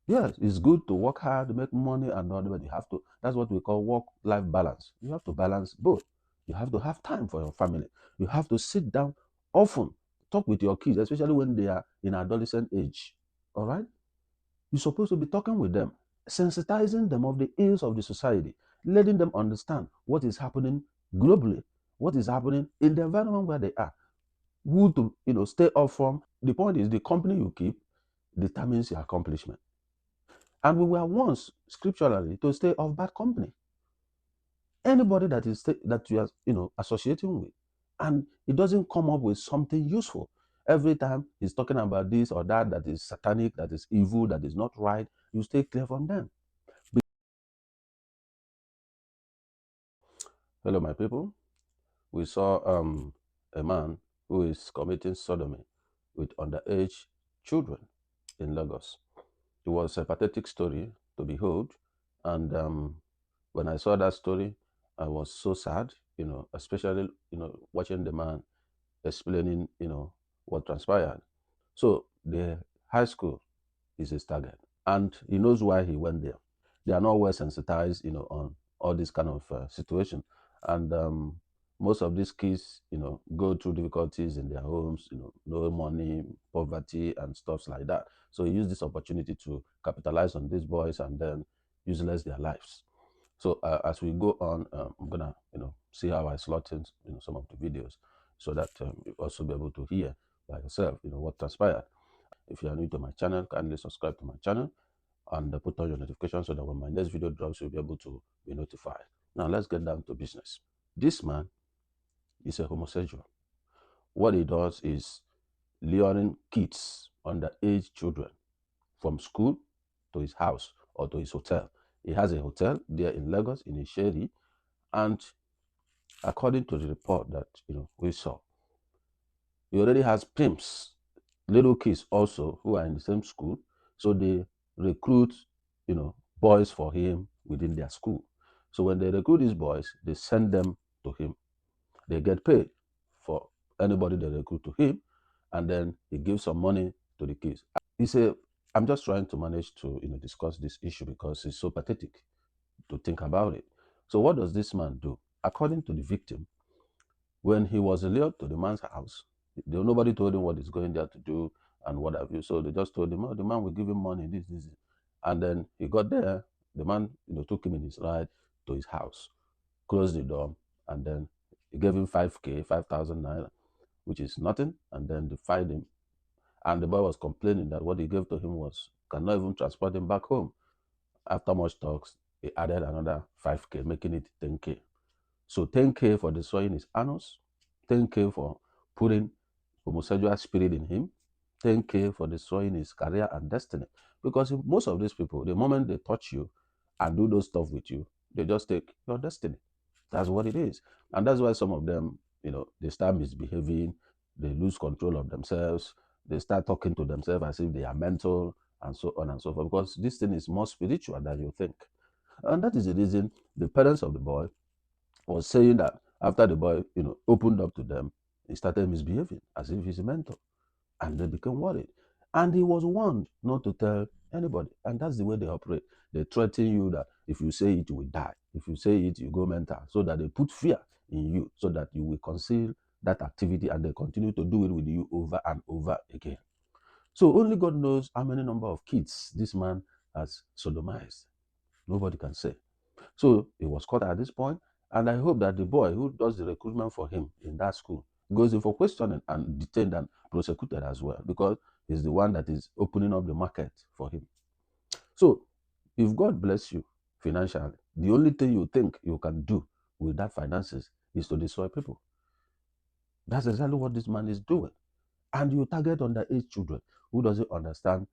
Yes, it's good to work hard, make money, and all, but you have to. That's what we call work-life balance. You have to balance both. You have to have time for your family. You have to sit down often, talk with your kids, especially when they are in adolescent age. All right, you're supposed to be talking with them, sensitizing them of the ills of the society, letting them understand what is happening globally, what is happening in the environment where they are, who to stay off from. The point is, the company you keep determines your accomplishment. And we were once scripturally to stay off bad company. Anybody that you are associating with, and it doesn't come up with something useful. Every time he's talking about this or that that is satanic, that is evil, that is not right, you stay clear from them. Hello, my people. We saw a man who is committing sodomy with underage children in Lagos. It was a pathetic story to behold, and when I saw that story, I was so sad, especially, watching the man explaining, what transpired. So the high school is his target, and he knows why he went there. They are not well sensitized, on all this kind of situation, and most of these kids, go through difficulties in their homes, no money, poverty, and stuff like that. So he used this opportunity to capitalize on these boys and then useless their lives. So as we go on, I'm gonna see how I slot in some of the videos so that you also be able to hear by yourself what transpired. If you are new to my channel, kindly subscribe to my channel and put on your notifications so that when my next video drops, you'll be able to be notified. Now let's get down to business. This man is a homosexual. What he does is luring kids, underage children, from school to his house or to his hotel. He has a hotel there in Lagos, in Isheri, and according to the report that we saw, he already has pimps, little kids also who are in the same school. So they recruit, boys for him within their school. So when they recruit these boys, they send them to him. They get paid for anybody they recruit to him, and then he gives some money to the kids. He said, I'm just trying to manage to discuss this issue because it's so pathetic to think about it. So what does this man do? According to the victim, when he was lured to the man's house, nobody told him what he's going there to do and what have you. So they just told him, oh, the man will give him money, this. And then he got there, the man, took him in his ride to his house, closed the door, and then he gave him 5K, 5,000 naira, which is nothing. And then they fired him. And the boy was complaining that what he gave to him cannot even transport him back home. After much talks, he added another 5K, making it 10K. So 10K for destroying his anus, 10K for putting homosexual spirit in him, 10K for destroying his career and destiny. Because most of these people, the moment they touch you and do those stuff with you, they just take your destiny. That's what it is. And that's why some of them, they start misbehaving, they lose control of themselves, they start talking to themselves as if they are mental, and so on and so forth. Because this thing is more spiritual than you think. And that is the reason the parents of the boy was saying that after the boy, opened up to them, he started misbehaving as if he's a mentor, and they became worried. And he was warned not to tell anybody, and that's the way they operate. They threaten you that if you say it, you will die. If you say it, you go mental, so that they put fear in you, so that you will conceal that activity, and they continue to do it with you over and over again. So only God knows how many number of kids this man has sodomized. Nobody can say. So he was caught at this point, and I hope that the boy who does the recruitment for him in that school goes in for questioning and detained and prosecuted as well, because he's the one that is opening up the market for him. So if God bless you financially, the only thing you think you can do with that finances is to destroy people. That's exactly what this man is doing. And you target underage children who doesn't understand,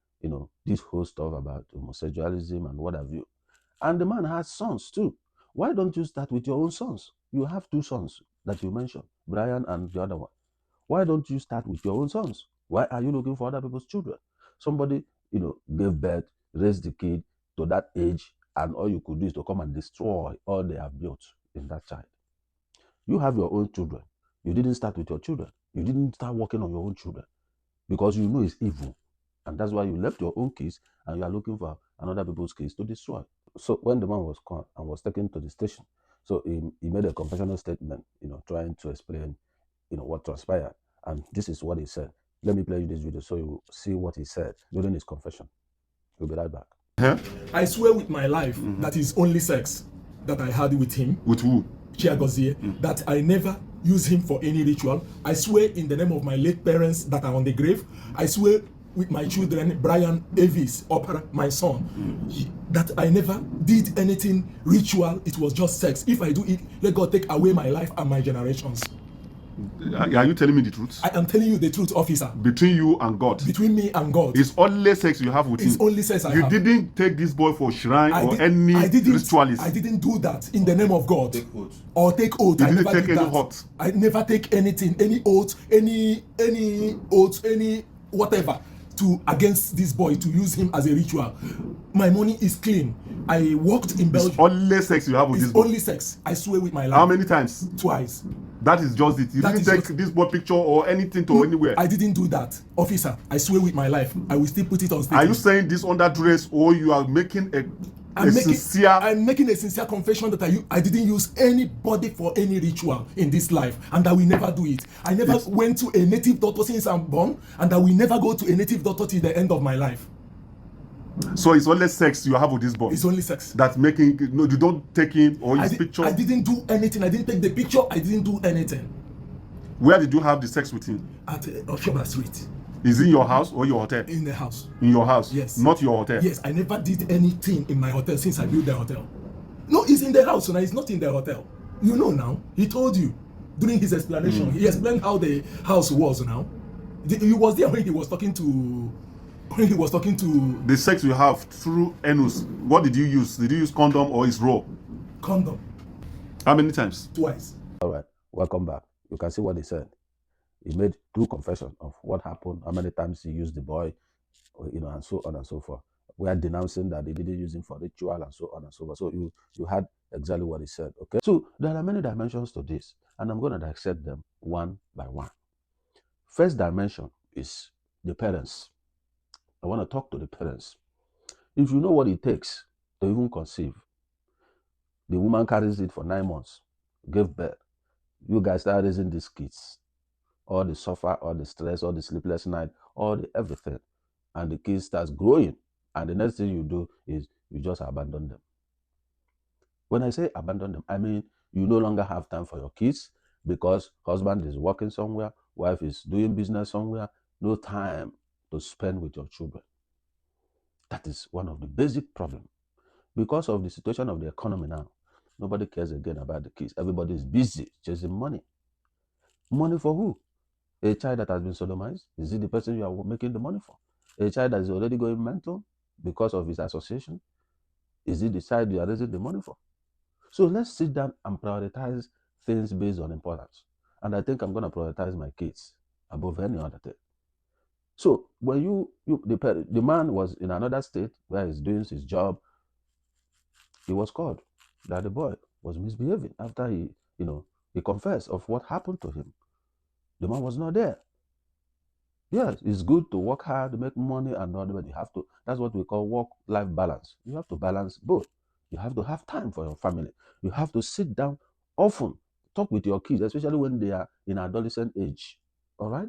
this whole stuff about homosexualism and what have you. And the man has sons too. Why don't you start with your own sons? You have two sons that you mentioned, Brian and the other one. Why don't you start with your own sons? Why are you looking for other people's children? Somebody, gave birth, raised the kid to that age, and all you could do is to come and destroy all they have built in that child. You have your own children. You didn't start with your children. You didn't start working on your own children because you know it's evil. And that's why you left your own kids and you are looking for and other people's kids to destroy. So when the man was caught and was taken to the station, so he made a confessional statement, trying to explain, what transpired. And this is what he said. Let me play you this video so you see what he said during his confession. We'll be right back. Huh? I swear with my life that is only sex that I had with him. With who? Chiagozie. That I never use him for any ritual. I swear in the name of my late parents that are on the grave. I swear with my children, Brian Avis, Opera, my son, that I never did anything ritual. It was just sex. If I do it, let God take away my life and my generations. Are you telling me the truth? I am telling you the truth, officer. Between you and God. Between me and God. It's only sex you have with him. It's only sex I have. You didn't take this boy for shrine or any ritualist. I didn't do that in the name of God. Take oath. Or take oath. You didn't take any oath. I never take anything, any oath, any oath, any whatever to against this boy to use him as a ritual. My money is clean. I worked in Belgium. It's only sex you have with this boy. It's only sex. I swear with my life. How many times? Twice. That is just it. You didn't take this boy picture or anything to anywhere. I didn't do that. Officer, I swear with my life. I will still put it on stage. Are you saying this under duress or you are making I'm making a sincere confession that I didn't use anybody for any ritual in this life and that we never do it. I never went to a native doctor since I'm born and that we never go to a native doctor till the end of my life. So it's only sex you have with this boy? It's only sex. That's making, no, you don't take him or his picture? I didn't do anything. I didn't take the picture. I didn't do anything. Where did you have the sex with him? At Oshoma Street. Is it your house or your hotel? In the house. In your house? Yes. Not your hotel? Yes, I never did anything in my hotel since I built the hotel. No, it's in the house, now. It's not in the hotel. You know now. He told you during his explanation. He explained how the house was now. He was there when he was talking to... The sex you have through anus, what did you use? Did you use condom or is raw? Condom. How many times? Twice. All right, welcome back. You can see what he said. He made two confessions of what happened, how many times he used the boy, and so on and so forth. We are denouncing that they didn't use him for ritual and so on and so forth. So you had exactly what he said, okay? So there are many dimensions to this, and I'm going to dissect them one by one. First dimension is the parents. I want to talk to the parents. If you know what it takes to even conceive, the woman carries it for 9 months, gave birth. You guys start raising these kids. All the suffer, all the stress, all the sleepless night, all the everything. And the kids starts growing. And the next thing you do is you just abandon them. When I say abandon them, I mean you no longer have time for your kids because husband is working somewhere, wife is doing business somewhere, no time to spend with your children. That is one of the basic problems. Because of the situation of the economy now, nobody cares again about the kids. Everybody is busy chasing money. Money for who? A child that has been sodomized? Is it the person you are making the money for? A child that is already going mental because of his association? Is it the child you are raising the money for? So let's sit down and prioritize things based on importance. And I think I'm going to prioritize my kids above any other thing. So when the man was in another state where he's doing his job, he was called that the boy was misbehaving after he confessed of what happened to him. The man was not there. Yes, it's good to work hard, to make money and all, but you have to, that's what we call work-life balance. You have to balance both. You have to have time for your family. You have to sit down often, talk with your kids, especially when they are in adolescent age. All right?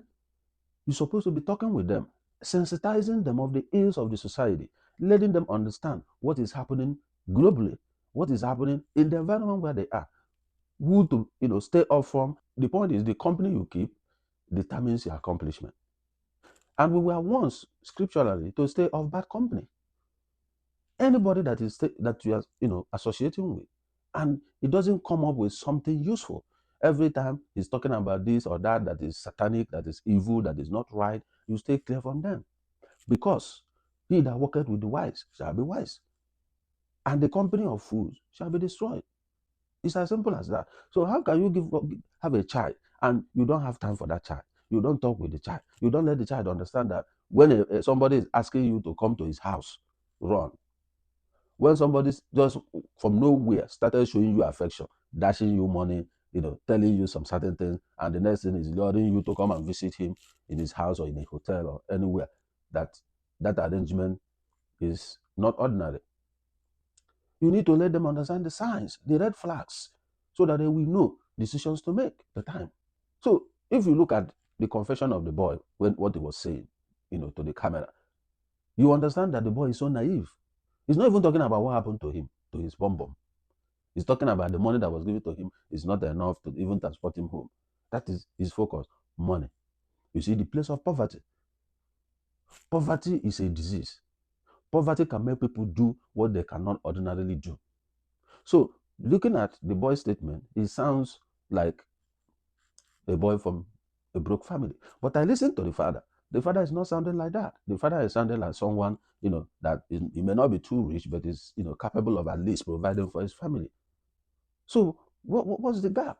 You're supposed to be talking with them, sensitizing them of the ills of the society, letting them understand what is happening globally, what is happening in the environment where they are, who to stay off from. The point is the company you keep determines your accomplishment. And we were once scripturally to stay off bad company. Anybody that you are associating with, and it doesn't come up with something useful. Every time he's talking about this or that is satanic, that is evil, that is not right, you stay clear from them. Because he that worketh with the wise shall be wise. And the company of fools shall be destroyed. It's as simple as that. So how can you have a child and you don't have time for that child? You don't talk with the child. You don't let the child understand that when somebody is asking you to come to his house, run. When somebody just from nowhere started showing you affection, dashing you money, telling you some certain things, and the next thing is luring you to come and visit him in his house or in a hotel or anywhere, that arrangement is not ordinary. You need to let them understand the signs, the red flags, so that they will know decisions to make the time. So if you look at the confession of the boy, when what he was saying, to the camera, you understand that the boy is so naive. He's not even talking about what happened to him, to his bum bum. He's talking about the money that was given to him is not enough to even transport him home. That is his focus, money. You see, the place of poverty. Poverty is a disease. Poverty can make people do what they cannot ordinarily do. So, looking at the boy's statement, it sounds like a boy from a broke family. But I listened to the father. The father is not sounding like that. The father is sounding like someone, that he may not be too rich, but is, capable of at least providing for his family. So, what's the gap?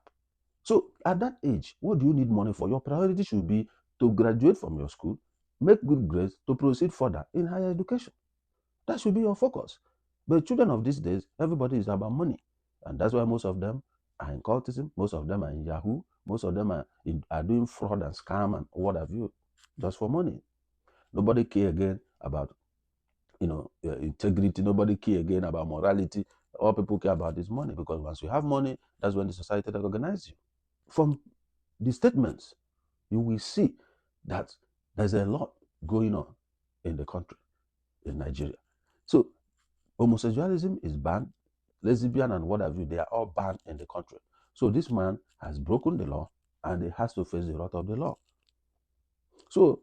So, at that age, what do you need money for? Your priority should be to graduate from your school, make good grades, to proceed further in higher education. That should be your focus. But children of these days, everybody is about money. And that's why most of them are in cultism, most of them are in Yahoo, most of them are doing fraud and scam and what have you, just for money. Nobody care again about integrity. Nobody care again about morality. All people care about is money, because once you have money, that's when the society recognizes you. From the statements, you will see that there's a lot going on in the country, in Nigeria. So homosexualism is banned, lesbian and what have you, they are all banned in the country. So this man has broken the law and he has to face the wrath of the law. So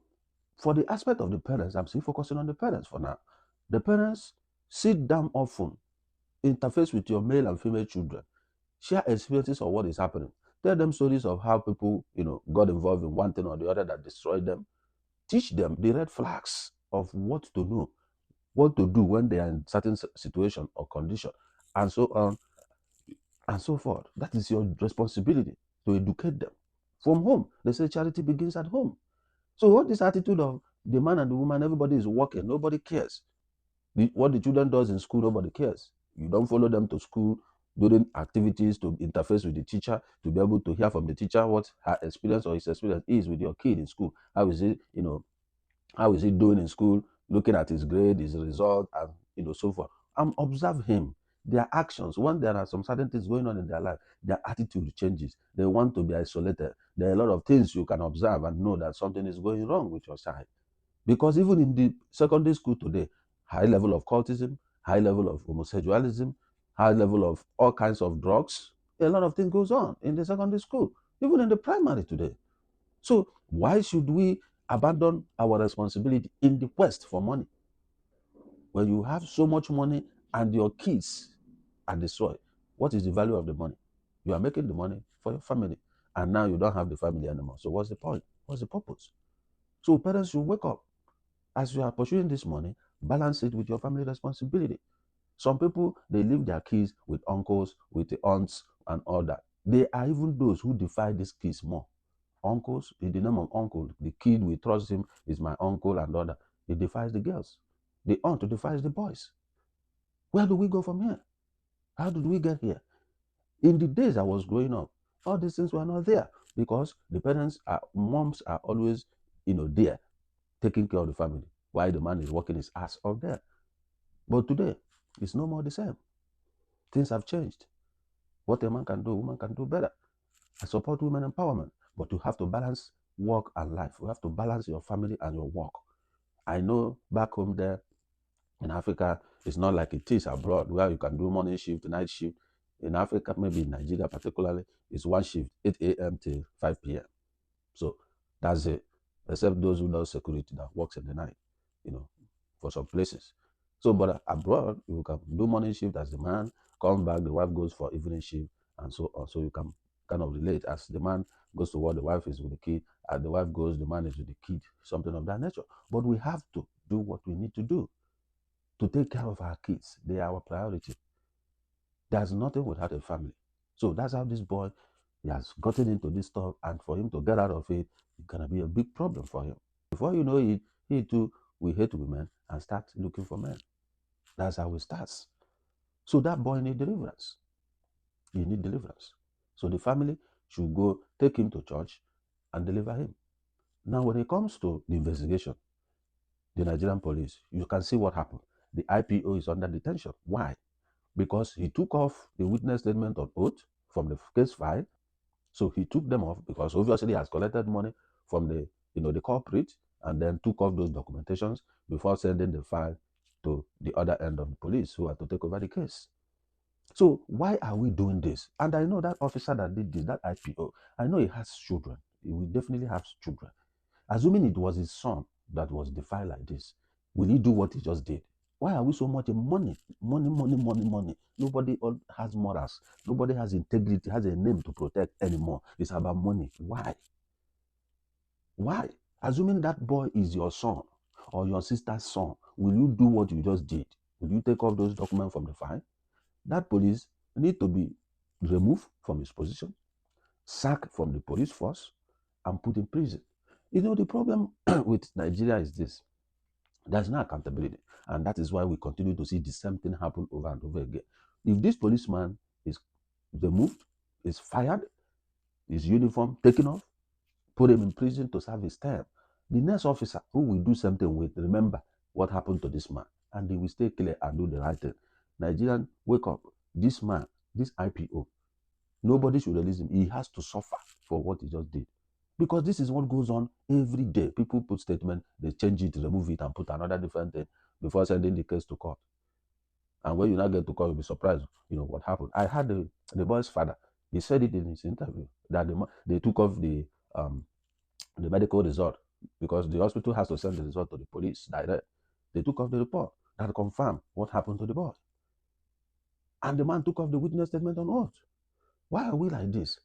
for the aspect of the parents, I'm still focusing on the parents for now. The parents sit down often, interface with your male and female children, share experiences of what is happening. Tell them stories of how people, got involved in one thing or the other that destroyed them. Teach them the red flags of what to know, what to do when they are in certain situation or condition, and so on and so forth. That is your responsibility, to educate them from home. They say charity begins at home. So what this attitude of the man and the woman, everybody is working, nobody cares. What the children does in school, nobody cares. You don't follow them to school during activities to interface with the teacher, to be able to hear from the teacher what her experience or his experience is with your kid in school. How is it, how is he doing in school, looking at his grade, his result, and so forth. Observe him, their actions. When there are some certain things going on in their life, their attitude changes. They want to be isolated. There are a lot of things you can observe and know that something is going wrong with your child. Because even in the secondary school today, high level of cultism, high level of homosexualism, high level of all kinds of drugs, a lot of things goes on in the secondary school, even in the primary today. So why should we abandon our responsibility in the quest for money? When you have so much money and your kids are destroyed, what is the value of the money? You are making the money for your family, and now you don't have the family anymore. So what's the point? What's the purpose? So parents should wake up. As you are pursuing this money, balance it with your family responsibility. Some people, they leave their kids with uncles, with the aunts, and all that. There are even those who defy these kids more. Uncles, in the name of uncle, the kid, we trust him, is my uncle and all that. He defies the girls. The aunt defies the boys. Where do we go from here? How did we get here? In the days I was growing up, all these things were not there, because the moms are always, there, taking care of the family, while the man is working his ass off there. But today, it's no more the same. Things have changed. What a man can do, a woman can do better. I support women empowerment, but you have to balance work and life. You have to balance your family and your work. I know back home there in Africa, it's not like it is abroad, where you can do morning shift, night shift. In Africa, maybe in Nigeria particularly, it's one shift, 8 a.m. till 5 p.m. So that's it. Except those who know security that works in the night, for some places. So, but abroad, you can do morning shift as the man, come back, the wife goes for evening shift, and so on. So you can kind of relate. As the man goes to work, the wife is with the kid. As the wife goes, the man is with the kid, something of that nature. But we have to do what we need to do to take care of our kids. They are our priority. There's nothing without a family. So that's how this boy, he has gotten into this stuff, and for him to get out of it, it's gonna be a big problem for him. Before you know it, he too will hate women and start looking for men. That's how it starts. So that boy need deliverance. He need deliverance. So the family should go take him to church and deliver him. Now, when it comes to the investigation, the Nigerian police, you can see what happened. the IPO is under detention. Why? Because he took off the witness statement on oath from the case file. So he took them off because obviously he has collected money from the culprit, and then took off those documentations before sending the file to the other end of the police who are to take over the case. So why are we doing this? And I know that officer that did this, that IPO, I know he has children. He will definitely have children. Assuming it was his son that was defiled like this, will he do what he just did? Why are we so much in money? Money, money, money, money. Nobody has morals. Nobody has integrity, has a name to protect anymore. It's about money. Why? Why? Assuming that boy is your son or your sister's son, will you do what you just did? Will you take off those documents from the file? That police need to be removed from his position, sacked from the police force, and put in prison. The problem with Nigeria is this. There's no accountability. And that is why we continue to see the same thing happen over and over again. If this policeman is removed, is fired, his uniform taken off, put him in prison to serve his term, the next officer who will do something with, remember what happened to this man, and they will stay clear and do the right thing. Nigerian, wake up. This man, this IPO, nobody should release him. He has to suffer for what he just did. Because this is what goes on every day. People put statement, they change it, remove it, and put another different thing before sending the case to court. And when you now get to court, you'll be surprised, what happened. I had the boy's father. He said it in his interview that they took off the medical result because the hospital has to send the result to the police direct. They took off the report that confirmed what happened to the boy. And the man took off the witness statement on oath. Why are we like this?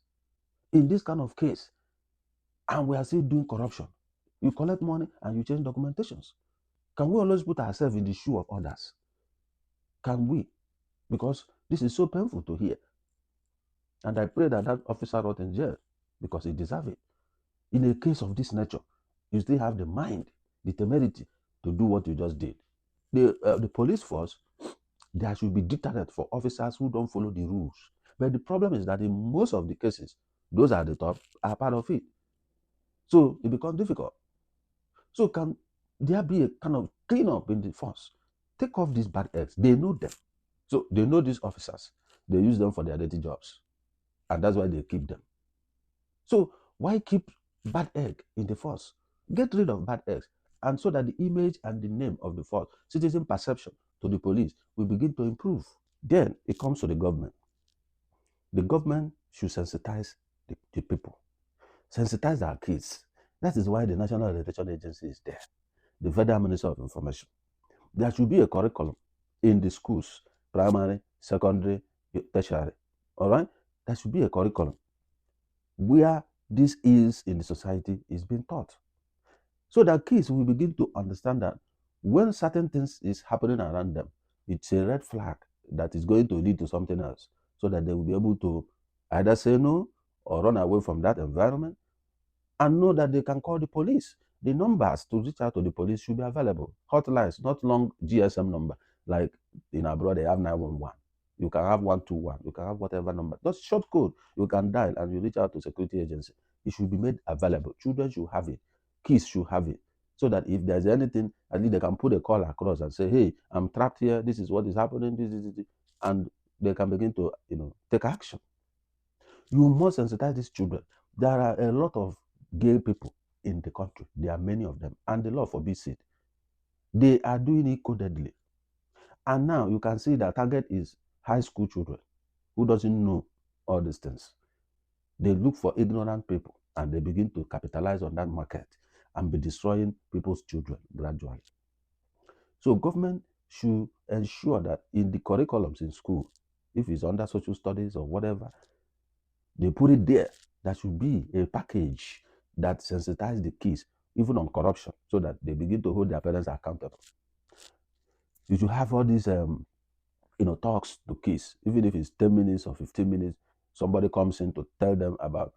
In this kind of case, and we are still doing corruption. You collect money and you change documentations. Can we always put ourselves in the shoe of others? Can we? Because this is so painful to hear. And I pray that that officer rot in jail because he deserves it. In a case of this nature, you still have the mind, the temerity to do what you just did. The police force, there should be deterrent for officers who don't follow the rules. But the problem is that in most of the cases, those at the top are part of it. So it becomes difficult. So can there be a kind of cleanup in the force? Take off these bad eggs. They know them. So they know these officers. They use them for their dirty jobs. And that's why they keep them. So why keep bad egg in the force? Get rid of bad eggs. And so that the image and the name of the force, citizen perception to the police will begin to improve. Then it comes to the government. The government should sensitize the people. Sensitize our kids. That is why the National Orientation Agency is there. The Federal Ministry of Information. There should be a curriculum in the schools, primary, secondary, tertiary. All right? There should be a curriculum where this is in the society is being taught. So that kids will begin to understand that when certain things is happening around them, it's a red flag that is going to lead to something else. So that they will be able to either say no or run away from that environment and know that they can call the police. The numbers to reach out to the police should be available. Hotlines, not long GSM number. Like in abroad, they have 911. You can have 121. You can have whatever number. Just short code. You can dial and you reach out to security agency. It should be made available. Children should have it. Kids should have it. So that if there's anything, at least they can put a call across and say, hey, I'm trapped here. This is what is happening. This. And they can begin to, take action. You must sensitize these children. There are a lot of gay people in the country. There are many of them. And the law forbids it. They are doing it codedly. And now you can see that target is high school children who doesn't know all these things. They look for ignorant people and they begin to capitalize on that market and be destroying people's children gradually. So government should ensure that in the curriculums in school, if it's under social studies or whatever, they put it there. There should be a package that sensitizes the kids, even on corruption, so that they begin to hold their parents accountable. You should have all these, talks to kids, even if it's 10 minutes or 15 minutes. Somebody comes in to tell them about,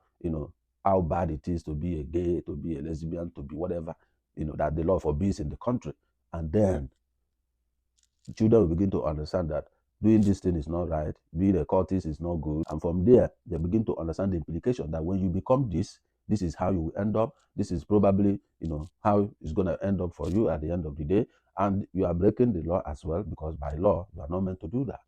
how bad it is to be a gay, to be a lesbian, to be whatever, that the law forbids in the country. And then children will begin to understand that doing this thing is not right, being a cultist is not good. And from there, they begin to understand the implication that when you become this, This is how you will end up. This is probably, how it's going to end up for you at the end of the day. And you are breaking the law as well, because by law, you are not meant to do that.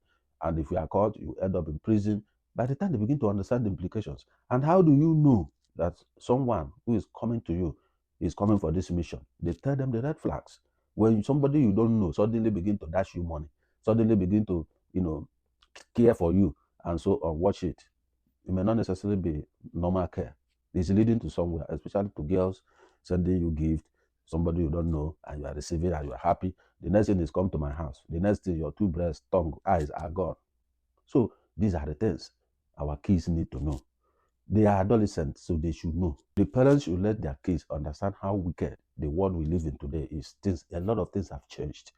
And if you are caught, you end up in prison. By the time they begin to understand the implications. And how do you know that someone who is coming to you is coming for this mission? They tell them the red flags. When somebody you don't know suddenly begin to dash you money, suddenly begin to, care for you, and so on, watch it. It may not necessarily be normal care. It's leading to somewhere, especially to girls sending you gift, somebody you don't know, and you are receiving and you are happy. The next thing is come to my house. The next thing, your two breasts, tongue, eyes are gone. So these are the things our kids need to know. They are adolescents, so they should know. The parents should let their kids understand how wicked the world we live in today is. A lot of things have changed.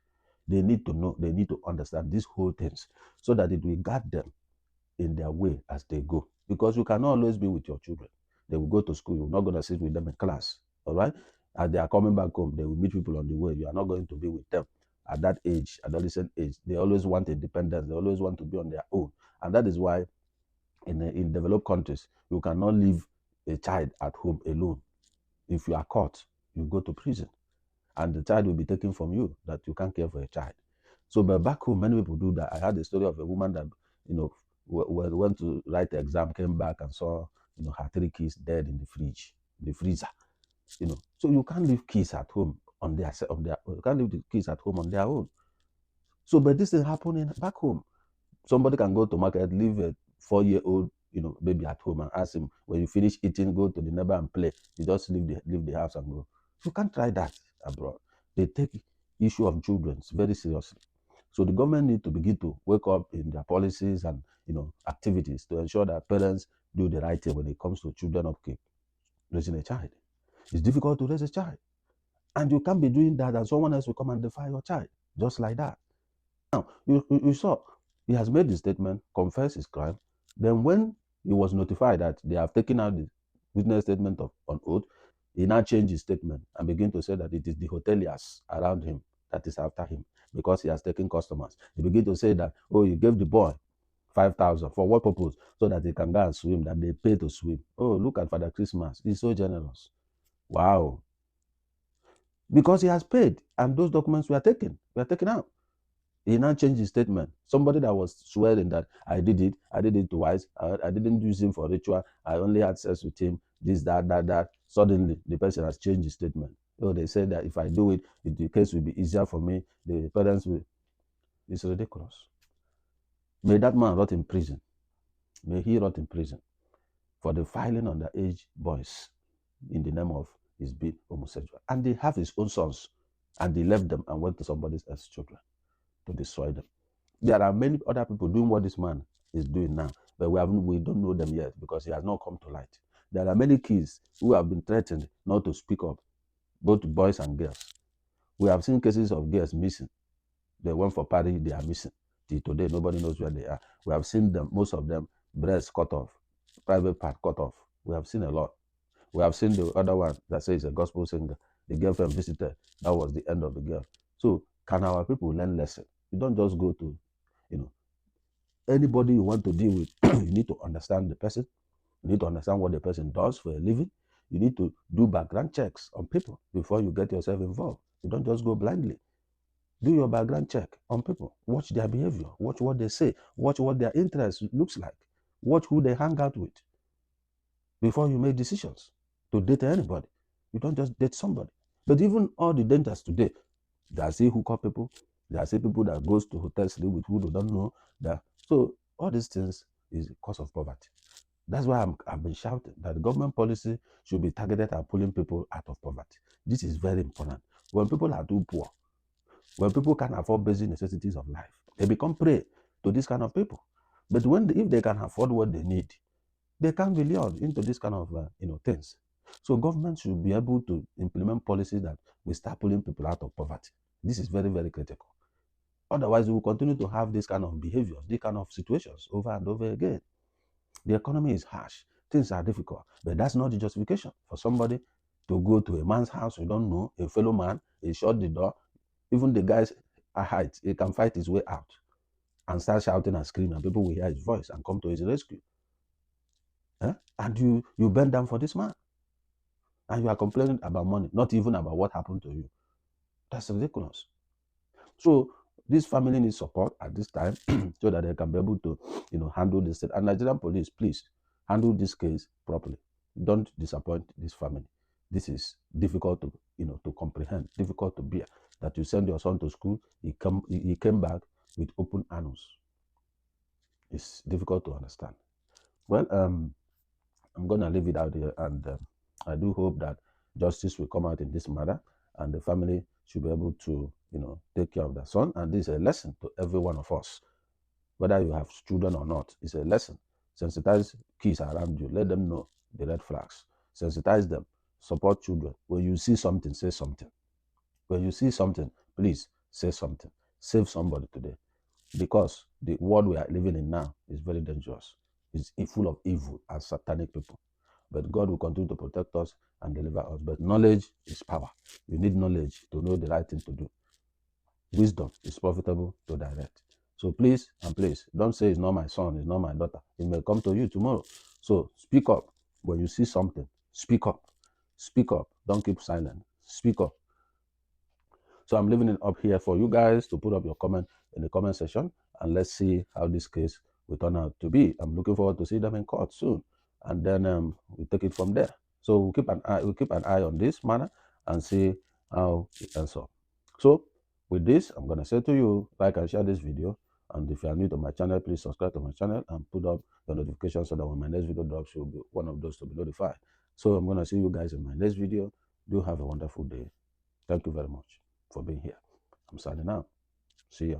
They need to know, they need to understand these whole things so that it will guide them in their way as they go. Because you cannot always be with your children. They will go to school, you're not going to sit with them in class. All right? As they are coming back home, they will meet people on the way. You are not going to be with them. At that age, adolescent age, they always want independence. They always want to be on their own. And that is why in developed countries, you cannot leave a child at home alone. If you are caught, you go to prison. And the child will be taken from you, that you can't care for a child. So, but back home, many people do that. I had a story of a woman that, went to write the exam, came back and saw, her 3 kids dead in the freezer. So you can't leave kids at home you can't leave the kids at home on their own. So, but this is happening back home. Somebody can go to market, leave a 4-year-old, baby at home, and ask him, when you finish eating, go to the neighbor and play. You just leave the house and go. You can't try that abroad. They take issue of children very seriously. So the government need to begin to wake up in their policies and activities to ensure that parents do the right thing when it comes to children upkeep, raising a child. It's difficult to raise a child, and you can't be doing that, and someone else will come and defy your child just like that. Now you saw he has made the statement, confessed his crime. Then when he was notified that they have taken out the witness statement on oath, he now changed his statement and began to say that it is the hoteliers around him that is after him because he has taken customers. He began to say that, oh, you gave the boy 5,000 for what purpose? So that he can go and swim, that they pay to swim. Oh, look at Father Christmas. He's so generous. Wow. Because he has paid and those documents were taken out. He now changed his statement. Somebody that was swearing that I did it twice, I didn't use him for ritual, I only had sex with him, this, that. Suddenly, the person has changed his statement. Oh, they said that if I do it, the case will be easier for me. The parents will. It's ridiculous. May that man rot in prison. May he rot in prison for defiling underage boys in the name of his being homosexual. And they have his own sons, and they left them and went to somebody else's children to destroy them. There are many other people doing what this man is doing now, but we don't know them yet because he has not come to light. There are many kids who have been threatened not to speak up, both boys and girls. We have seen cases of girls missing. They went for party, they are missing. Till today, nobody knows where they are. We have seen them, most of them, breasts cut off, private part cut off. We have seen a lot. We have seen the other one that says a gospel singer. The girlfriend visited. That was the end of the girl. So can our people learn lesson? You don't just go to, anybody you want to deal with, you need to understand the person. You need to understand what the person does for a living. You need to do background checks on people before you get yourself involved. You don't just go blindly. Do your background check on people. Watch their behavior. Watch what they say. Watch what their interest looks like. Watch who they hang out with before you make decisions to date anybody. You don't just date somebody. But even all the dentists today, they are still hook up people. There are still people that goes to hotels sleep with who they don't know. So all these things is the cause of poverty. That's why I've been shouting that the government policy should be targeted at pulling people out of poverty. This is very important. When people are too poor, when people can't afford basic necessities of life, they become prey to this kind of people. But if they can afford what they need, they can't be lured into this kind of things. So government should be able to implement policies that will start pulling people out of poverty. This is very, very critical. Otherwise, we will continue to have this kind of behaviors, this kind of situations over and over again. The economy is harsh. Things are difficult. But that's not the justification for somebody to go to a man's house you don't know, a fellow man, he shut the door. Even the guy's height, he can fight his way out and start shouting and screaming, and people will hear his voice and come to his rescue. And you bend down for this man. And you are complaining about money, not even about what happened to you. That's ridiculous. So this family needs support at this time so that they can be able to, handle this. And Nigerian police, please handle this case properly. Don't disappoint this family. This is difficult to, to comprehend, difficult to bear. That you send your son to school, he came back with open anus. It's difficult to understand. Well, I'm gonna leave it out here, and I do hope that justice will come out in this matter, and the family should be able to, take care of their son. And this is a lesson to every one of us, whether you have children or not. It's a lesson. Sensitize kids around you. Let them know the red flags. Sensitize them. Support children. When you see something, say something. When you see something, please say something. Save somebody today, because the world we are living in now is very dangerous. It's full of evil and satanic people. But God will continue to protect us and deliver us. But knowledge is power. You need knowledge to know the right thing to do. Wisdom is profitable to direct. So please and please, don't say it's not my son, it's not my daughter. It may come to you tomorrow. So speak up. When you see something, speak up. Speak up. Don't keep silent. Speak up. So I'm leaving it up here for you guys to put up your comment in the comment section, and let's see how this case will turn out to be. I'm looking forward to see them in court soon, and then we take it from there. So we'll keep an eye on this matter and see how it ends up. So with this, I'm gonna say to you, like and share this video, and if you are new to my channel, please subscribe to my channel and put up the notification so that when my next video drops, you'll be one of those to be notified. So I'm gonna see you guys in my next video. Do have a wonderful day. Thank you very much for being here. I'm signing out. See ya.